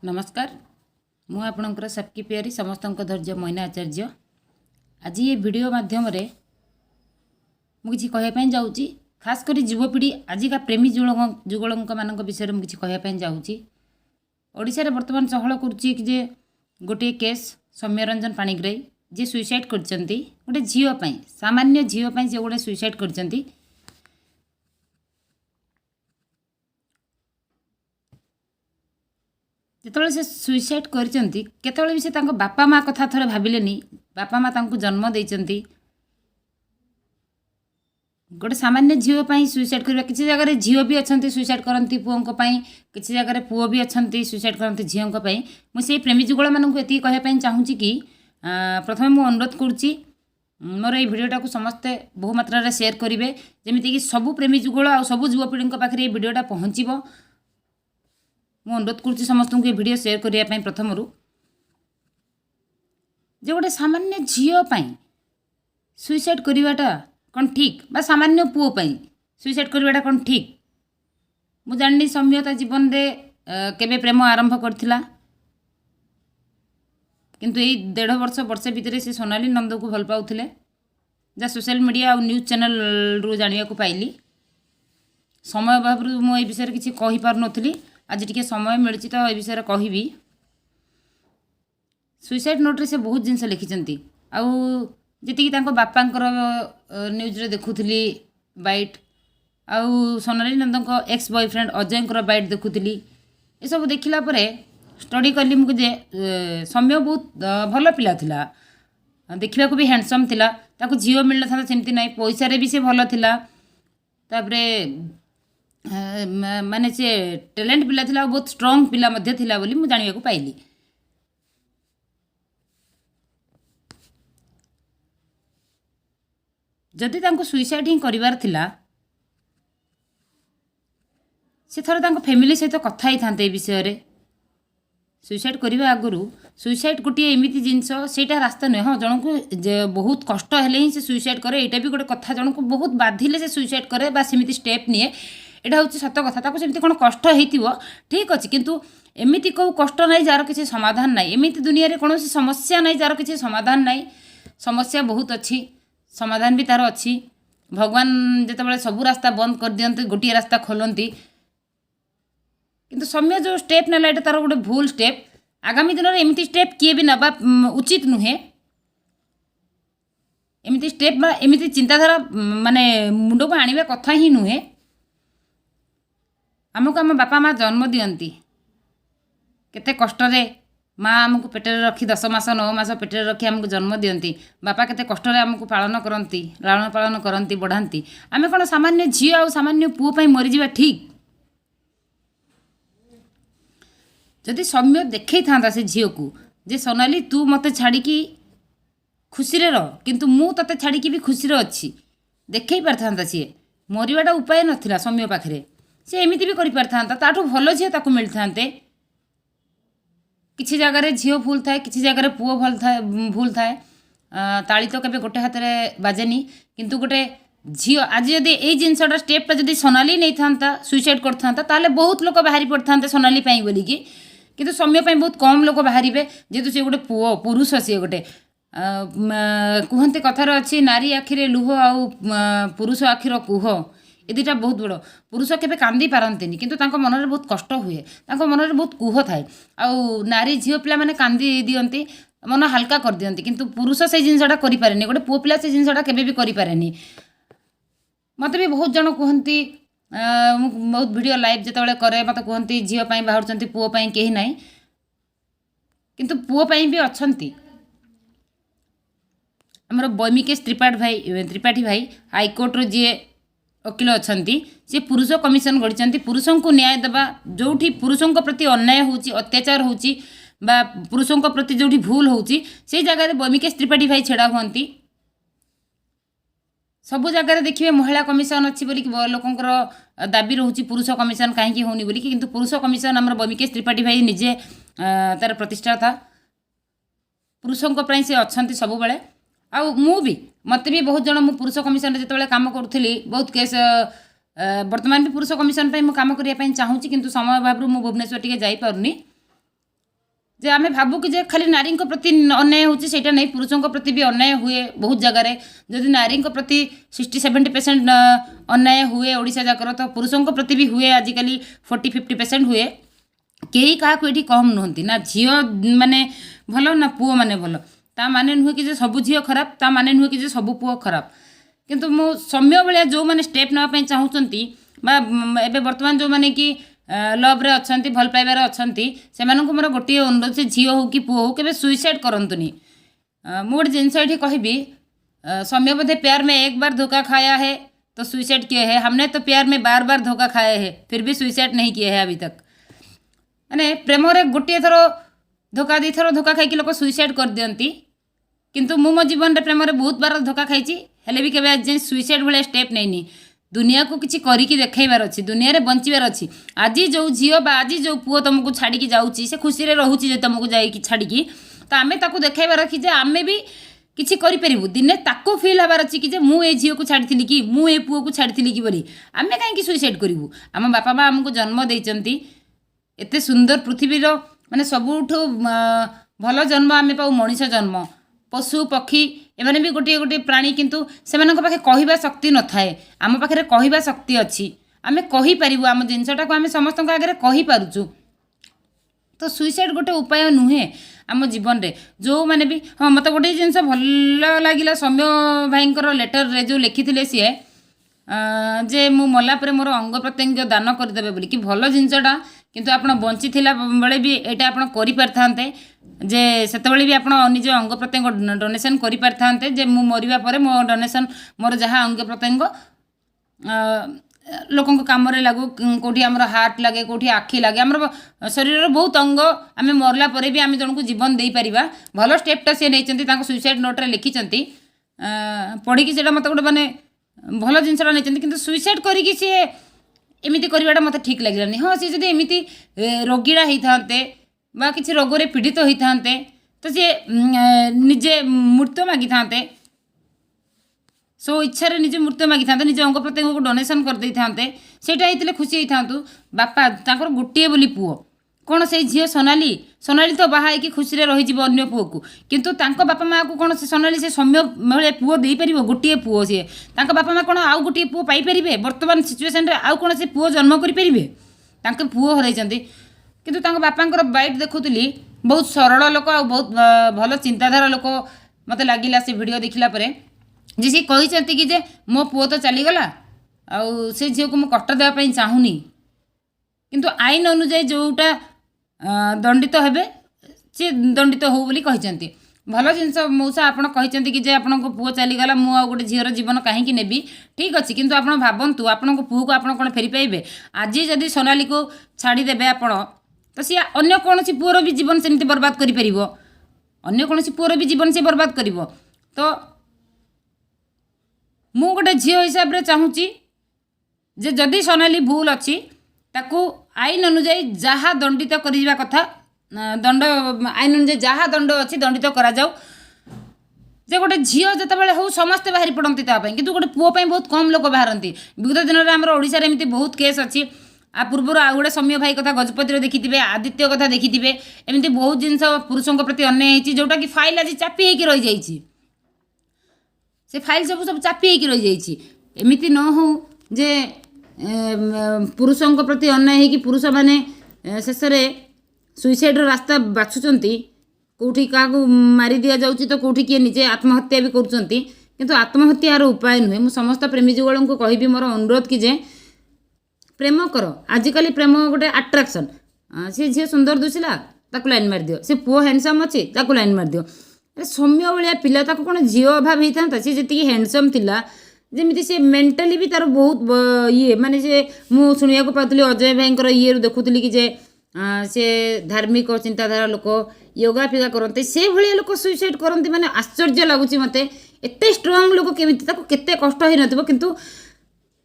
नमस्कार मु आपणकर सबकी प्यारी समस्त धैर्य मैना आचार्य आज ये वीडियो माध्यम मुझे कहवाई जाऊँगी खास कर युवपीढ़ी आजिका प्रेमी जुगल मान विषय मुझे कहवाई जाऊँगी ओडिशा रे वर्तमान चहल करुच्ची जे गोटे केस सौम्यरंजन पाणिग्राही जी सुइसाइड करछंती गोटे झीओपाई सामान्य झीओपाई जे गोटे सुइसाइड करछंती जिते से सुइसाइड करछंती केतବେଳେ भी से तांको बापा माँ कथा थरे भाविलेनी बापा माँ तांको जन्म देइछंती गोटे सामान्य झीओ पाई सुइसाइड करबा किछि जगह झीओ भी अछंती सुइसाइड करंती पुओंको पाई किछि जगह पुओ भी अछंती सुइसाइड करंती झीओंको पाई मु सेई प्रेमी जुगल माननकु एति कहया पाई चाहूची कि प्रथमे मु अनुरोध करूची मोर ये भिडियोटा को समस्ते बहु मात्रा रे शेयर करिवे जेमिति कि सबु प्रेमी जुगल आ सबु युवपीढ़ी पाखे ये भिडियोटा पहुँचब मु अनुरोध करुच्ची समस्त को भिडियो शेयर करने प्रथम जो गोटे सामान्य झीओपाई सुइसाइड करवाटा कौन ठीक बा सामान्य पुओपाई सुइसाइड करवाटा कौन ठीक मु जानी सौम्यता जीवन रे केबे प्रेम आरंभ करथिला किंतु यही 1.5 वर्ष भितर से सोनाली नंद को भल पाउथिले जा सोशल मीडिया और न्यूज चैनल रु जानिया को पाइली समय अभाव मु ए विषय किसी कहि पार नथली आज टिके समय मिलची तो ए विषय कहबी सुइसाइड नोट रे से बहुत जिनस लिखिचंती आउ जी बापांकर न्यूज रे देखुली बाइट आउ सोनाली नंद एक्स बॉयफ्रेंड अजय बाइट देखुली ये सब देखला परे स्टडी कली मुझे सौम्य बहुत भल पिला थिला देखा भी हैंडसम थिला ताको झीओ मिल ना सेमती ना पैसा रे भी से भल थिला तापरे माने से टैलेंट पिला थिला बहुत स्ट्रांग पिला मध्य थिला बोली मु जानिया को पाइली जदि तांको सुइसाइड ही करिवार थिला से थोड़ा तांको फैमिली सहित कथा ही थांते विषय रे सुइसाइड करने आगु सुइसाइड गोटे एमती जिनस सेटा रास्ता नुहे हाँ जन को बहुत कष्ट हेले ही से सुइसाइड करे यहाँ भी गोटे कथा जन को बहुत बाधिले से सुइसाइड करे बा सेमती स्टेप निए यहाँ हूँ सत कथा ताको सेमती कौन कष्ट हो ठीक अच्छे किंतु एमती कौ कष्ट ना जार किसी समाधान ना एमती दुनिया रे कौन समस्या ना जार किसी समाधान ना समस्या बहुत अच्छी समाधान भी तार अच्छी भगवान जिते सबू रास्ता बंद कर दियंते गोटे रास्ता खोलती किंतु सौम्य जो स्टेप ना ये तार गोटे भूल स्टेप आगामी दिन में एमती स्टेप किए भी नवा उचित नुहे एमती स्टेप एमती चिंताधारा माने मुंड को आने कथा ही नुहे आमको आम बापा माँ जन्म दियंती केते कष्ट रे माँ आमको पेटे रखी 10 मास 9 मास पेटे रखी आमको जन्म दियंती बापा केते कष्ट रे आमको पालन करती लालन पालन करती बढ़ाती आमे कौन सामान्य झील आ सामान्य पुओ पाई मरीजा ठीक जदि सौम्य देखई था से झील को जे सोनाली तू मते छाड़ी खुशी रे रह किंतु मु तते छाड़ी भी खुशी रे अच्छी देखई पारथा सी मरवाटा उपाय नथिला सौम्य पाखे से एमती भी कर पारथा ताठू भल झील ताकू मिलता किसी जगार झील भूल थाए किसी जगार पुओ भूल थाए ताली तो केबे गोटे हाथ में बाजेनी किंतु गोटे झील आज जदि यही जिनसटा स्टेपटा जदि सोनाली नहीं था सुइसाइड करता बहुत लोग बाहरी पड़ता सोनाली बोलिकी किंतु सौम्य बहुत कम लोग बाहर जेहेतु सी गोटे पुओ पुरुष सी गोटे कहते कथार अच्छी नारी आखिरे लुह आउ पुरुष आखिर कुह ये दुटा बहुत बड़ पुरुष केबे कांदी पारंतिनी किंतु तांको मन में बहुत कष्ट हुए तांको मन में बहुत कुह थाए आउ नारी झील पिला माने कांदी दियंती मन हल्का कर दियंती किंतु पुरुष से जिनसटा करि पारेनी गोटे पुओ पिला से जिनसटा केबे भी करि पारेनी मत भी बहुत जन कहती बहुत वीडियो लाइव जिते करे मत कहती झील बाहर पुओ कहीं ना किंतु पुओ भी अच्छी आमर बैमिकेश त्रिपाठी भाई हाइकोर्ट रो जी वकिल अच्छा सी पुरुष कमिशन गढ़ी पुरुषों को न्याय देवा जो पुरुषों प्रति अन्याय होची अत्याचार होची बा पुरुषों प्रति जो भूल होची से जगह बैमिकेश त्रिपाठी भाई छेड़ा हुंती सबु जगह देखिए महिला कमिशन अच्छी बोलिक लोकंर दाबी रोचे पुरुष कमिशन कहीं होनी बोलिक किंतु पुरुष कमिशन आम बैमिकेश त्रिपाठी भाई निजे तार प्रतिष्ठा था पुरुषों से अच्छा सब बेले आउ मु भी मत भी बहुत जन मु पुरुष कमिशन जिते काम करूली बहुत केस वर्तमान भी पुरुष कमिशन पे मु काम करने चाहूँगी किंतु समय अभाव मु भुवनेश्वर टे जापारूनी जे आम भावु कि जे खाली नारी प्रति अन्याय होटा नहीं, पुरुषों प्रति भी अन्याय हुए बहुत जगार। जदि नारी प्रति 60-70% अन्याय हुए ओडिशा जाकर, तो पुरुषों प्रति भी हुए आजिकल 40-50% हुए। कई क्या ये कम नुहति ना, झील माने भल ना पुओ माने भल। ता माने नुहे कि सबू झील खराब, ता माने नुहे कि सबू पुओ खराब। किंतु मो सौम्य भाया जो मैंने स्टेप नापी चाहूँगी एवं बर्तमान जो मैंने कि लव रे अच्छा भल पाइबार अच्छा से मोर गोटे अनुरोध से झील हो कि पुओ हो के सुइसाइड करतुनि। मु गोटे जिनस ये कहबी, सौम्य बोधे प्यार में एक बार धोखा खाया है तो सुइसाइड किए है, हमने तो प्यार में बार बार धोखा खाया है फिर भी सुइसाइड नहीं किए है अभी तक। माने प्रेम रे गोटे थर धोखा 2 थर धोखा खाई लोक सुइसाइड कर दियंती, किंतु मु मो जीवन रे प्रेम रे बहुत बार धोखा खाई हेले भी केबे आज सुइसाइड भाया स्टेप नहीं। दुनिया को किसी करिकी देखाइबार अच्छी, दुनिया रे बंचिबार अच्छी। आज जो झील बा आज जो पुओ तुमको छाड़ी जाऊँगी से खुशी रे रहूची जे तुमको जाई छाड़ी, तो आमे ताकू देखाइबार अच्छी जे आमे भी किसी करिपरिबु। दिने ताको फील हबार अच्छी कि जे मु ए झील को छाड़ी कि मु ए पुओ को छाड़ी कि बोली आमे कहीं सुइसाइड करूँ। आम बापा माँ आमको जन्म देइचंती, एते सुंदर पृथ्वीर माने सबुठु भल जन्म आमे पाऊ मनीष जन्म। पशु पक्षी एमाने भी गोटे गोटे प्राणी, किंतु सेमानक पाखे कहवा शक्ति न थाए, आम पाखे कहवा शक्ति अच्छी। आमे कहि पारिबु आम जिनसटा को आमे समस्त आगे कहि पारुचु। तो सुइसाइड गोटे उपाय नुहे आम जीवन रे। जो माने भी हाँ मत गोटे जिनस भल लगिला सौम्य भाईंकर लेटर रे जो लिखिथिले सी जे मु मला परे मोर अंग प्रत्यंग दान करदेबे बोली कि भल जिनसटा, किंतु आपण बंची थिला बेले भी एटा आपण करि परथांते जे सेतबेले भी आपण निज अंग प्रत्यंग डोनेशन करि परथांते जे मु मरिबा परे मो डोनेशन मोर जहाँ अंग प्रत्यंग लोकों काम लागू, कौटी आमर हार्ट लगे कौटी आखि लगे, आमर शरीर बहुत अंग आम मरला परे भी आम जन को जीवन दे पारिबा। भल स्टेपटा सी नहीं सुइसाइड नोट रे लिखिचंती, पढ़ी से मत गोटे माने भल जिनसटा नहीं, किंतु सुइसाइड करिकी सी एमिति करवाटा मत ठीक लगिलानी। हाँ सी जदि एमिति रोगीड़ा होते बा किसी रोगरे पीड़ित होते तो सी निजे मृत्यु मागी था, सो इच्छा निजे मृत्यु मागी था, निज अंग प्रत्यंग को डोनेशन कर दे था, सेटा होते खुशी होता। बापा तांकर गोटे बोली पुओ कौन से झील सोनाली, सोनाली तो बाहा कि खुशी रही अन्य पुओ को, किंतु तांको बापा माँ को कौन से सोनाली से सौम्य भाई पुओ दे पार गोटे पुओ सी तांको बापा माँ कौन आउ गोटे पुओ पाई परिबे वर्तमान सिचुएशन रे आउ कौन से पुओ जन्म करि परिबे, तांके पुओ हरैचंती। किंतु तांको बापांकर बाइट देखुतली बहुत सरल लोक आ बहुत भल चिंताधारा लोक मते लागिला से वीडियो देखिला परे जे सी कहिसंती कि जे मो पुओ तो चलीगला आउ से झील को मु कष्ट देवा पई चाहूनी, किंतु आईन अनुଯାयी जोटा दंडित हेबे सी दंडित हो बोली कहिसंती। भल जिनस मौसा आपण कहिसंती कि जे आपन को पुओ चलीगला मु आ गोटे झीर जीवन कहीं नेबी, ठीक अच्छे, किंतु आपण भावंतु आपण को पुओ को आपण कोन फेरी पाइबे। आज जदि सोनाली को छाड़ी देबे आपण तो सी अन्य कौन सी पुओर भी जीवन सेमती बर्बाद करि परिबो, अन्य कौन सी पुओर भी जीवन से बर्बाद करिवो। तो मु गोटे झील हिसाब रे चाहूची जे जदि सोनाली भूल अच्छी ताकू आईन अनुଯାयी जहाँ दंडित करिवा कथा दंड आईन अनुযাयी जहाँ दंड अच्छी दंडित करा जाऊ। जे गोटे झील जितेबाला हो समस्ते बाहरी पड़ती तापाई, किंतु गोटे पुओ बहुत कम लोक बाहरती। विगत दिन में आम ओडिशा रे एमती बहुत केस अच्छी। आ पूर्व आउ गोटे सौम्य भाई कथा गजपति देखिथे, आदित्य कथा देखिथे, एमती बहुत जिनस पुरुषों प्रति अन्याय होती जोटा कि फाइल आज चापी होकर रही जाइए, से फाइल सब सब चापी होकर रही जाइए। एमती न हो जे पुरुषों प्रति अन्याय कि पुरुष माने शेष सुइसाइड रास्ता बाछुंट, कौटी क्या मारी दि जाऊँगी तो कौटी किए निजे आत्महत्या भी करुँच, किंतु आत्महत्यार उपाय नुहे। मुझे समस्त प्रेमी जुगल को कहबी मोर अनुरोध कि जे प्रेम कर। आजिकल प्रेम गोटे आट्राक्शन, सी झील सुंदर दुसिला ताकू लाइन मार दियो, सी पुओ हैंडसम अच्छी ताकू लाइन मार दियो। अरे सौम्य भाया पिला ताकू कौन झील अभाव होता था, सी जी हैंडसम थिला जमी से मेंटाली भी तार बहुत ये माने से मु शुणा पाती अजय भाई ये देखुली कि जे से धार्मिक चिंताधारा लोक योगा फिगा करते से भाया लोक सुइसाइड करते, माने आश्चर्य लगुच मत एत स्ट्रंग लोक केमी केते कष्ट हो न, किंतु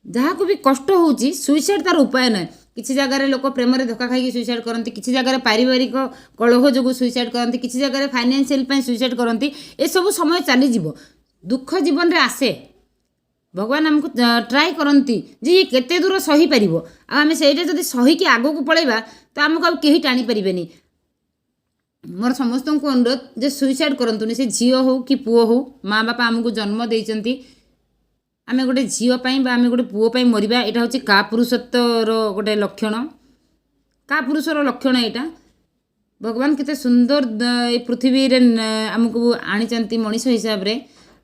जहाँ को भी कष्ट होची सुइसाइड तार उपाय ना। किसी जगह लोक प्रेम रे धोखा खाई सुइसाइड करती, किसी जगह पारिवारिक कलह जो सुइसाइड करती, किसी जगह फाइनेंशियल सुइसाइड करती। ए सब समय चली जीवो, दुख जीवन रे आसे, भगवान आमको ट्राए करती जे केते दूर सही पारिबो। आमे सेटा जदी सही कि आगो को पळेबा तो आमको अब केही टाणी परिबेनी। मोर समस्त को अनुरोध जे सुइसाइड करंतुनी से झील हो कि पुओ हो माँ बापा आमको जन्म देइचंती आमे गोटे झील पाई बा आमे गोटे पुओ पाई मरिबा एटा होची का पुरुषत्वर गोटे लक्षण का पुरुषर लक्षण एटा भगवान केते सुंदर ए पृथ्वी रे आमको आनी मनीष हिसाब रे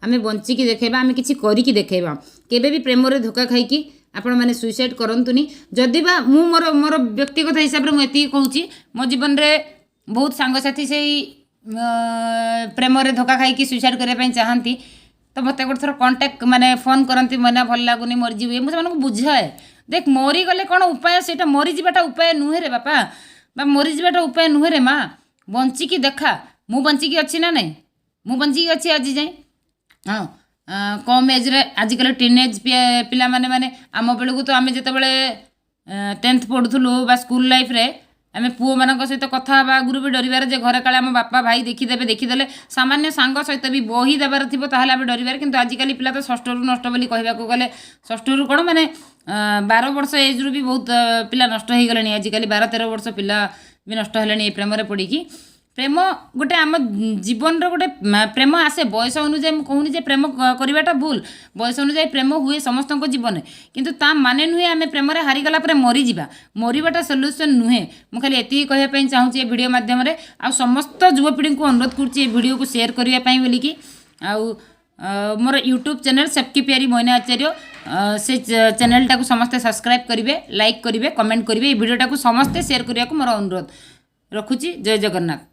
आमे बंचिकी देखेबा आमे किछि करिकी देखेबा केबे भी प्रेम रे धोखा खाइकी आपण माने सुइसाइड करंतुनी जदि बा मु मोर मोर व्यक्तिगत हिसाब रे मु एति कहूची मो जीवन रे बहुत सांगसाथी से प्रेम रे धोखा खाइकी सुइसाइड करे पई चाहंती तो मत गोटे थर कंटाक्ट माने फोन करती मना भल लगुनि मरीजी मुझे बुझाए देख मरी गले कौन उपाय से मरी जाटा उपाय नुहे रे बापा बा मरी जाटा उपाय नुहे रे माँ बंचिकी देखा मु बंचिकी अच्छी ना नहीं मु बंचिकी अच्छी आज जाए हाँ कम एज्रे आजिकल टीनेज पिला माने आम बेलू तो आम जिते बड़े 10th पढ़ुलु बा स्कूल लाइफ रे आम पुओ मान सहित कथा आगुरी भी डरबार जे घरे काले आम बापा भाई देखीदे सामान्य सांग सहित भी बही देवार थी ताहले आम डरबार किंतु आजिकल पिला तो षष्ठ रु नष्ट बोली कहवाक गले षष्ठ रु कौन माने 12 वर्ष एज रु भी बहुत पिला नष्ट हो गले आजिकल 12-13 वर्ष पिला भी नष्ट है प्रेम पड़ी प्रेम गोटे आम जीवन गोटे प्रेम आसे बयस अनुजाई कहूनी जे प्रेम करवाटा भूल बयस अनुजाई प्रेम हुए समस्त जीवन किंतु ता माने नुहे आम प्रेम हारीगला मरीजा मरवाटा सल्यूशन नुहे मुझे खाली एति कहवाई चाहूँगी वीडियो मध्यम आ समस्त युवपीढ़ी को अनुरोध करुँची वीडियो को शेयर करने बोलिकी मोर यूट्यूब चैनल सबकी प्यारी मोइना आचार्य से चैनल टाको समस्ते सब्सक्राइब करेंगे लाइक करेंगे कमेंट करेंगे वीडियोटा को समस्ते शेयर करने को मोर अनुरोध रखुची जय जगन्नाथ।